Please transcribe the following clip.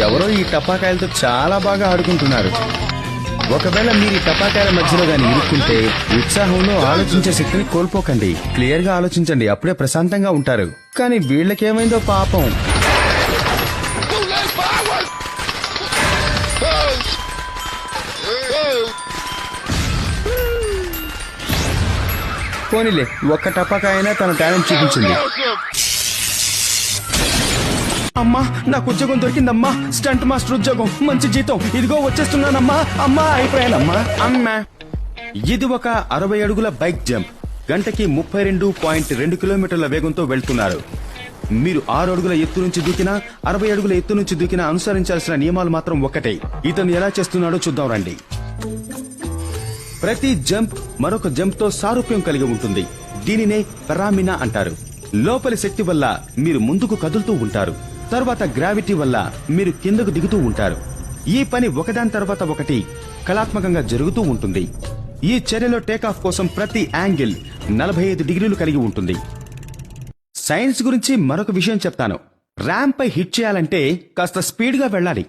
ఎవరో ఈ టపాకాయలతో చాలా బాగా ఆడుకుంటున్నారు. ఒకవేళ మీరు ఈ టపాకాయల మధ్యలో గాని ఇరుక్కుంటే ఉత్సాహంలో ఆలోచించే శక్తిని కోల్పోకండి. క్లియర్ గా ఆలోచించండి, అప్పుడే ప్రశాంతంగా ఉంటారు. కానీ వీళ్ళకేమైందో పాపం. పోనీలే, ఒక్క టపాకాయనా తన టాలెంట్ చూపించింది. అమ్మా, నాకు ఉద్యోగం దొరికిందమ్మా. స్టంట్ మాస్టర్ ఉద్యోగం, మంచి జీతం. ఇదిగో వచ్చేస్తున్నానమ్మా. అమ్మా, అయిపోయానమ్మా. అమ్మా, ఇది ఒక 60 అడుగుల బైక్ జంప్. గంటకి 32.2 కిలోమీటర్ల వేగంతో వెళ్తున్నారు. మీరు 6 అడుగుల ఎత్తు నుంచి దూకినా 60 అడుగుల ఎత్తు నుంచి దూకినా అనుసరించాల్సిన నియమాలు మాత్రం ఒక్కటే. ఇతను ఎలా చేస్తున్నాడో చూద్దాం రండి. ప్రతి జంప్ మరొక జంప్ తో సారూప్యం కలిగి ఉంటుంది. దీనినే పరామినా అంటారు. లోపలి శక్తి వల్ల మీరు ముందుకు కదులుతూ ఉంటారు. తర్వాత గ్రావిటీ వల్ల మీరు కిందకు దిగుతూ ఉంటారు. ఈ పని ఒకదాని తర్వాత ఒకటి కళాత్మకంగా జరుగుతూ ఉంటుంది. ఈ చర్యలో టేకాఫ్ కోసం ప్రతి యాంగిల్ 45 డిగ్రీలు కలిగి ఉంటుంది. సైన్స్ గురించి మరొక విషయం చెప్తాను. ర్యాంప్ పై హిట్ చేయాలంటే కాస్త స్పీడ్ గా వెళ్ళాలి.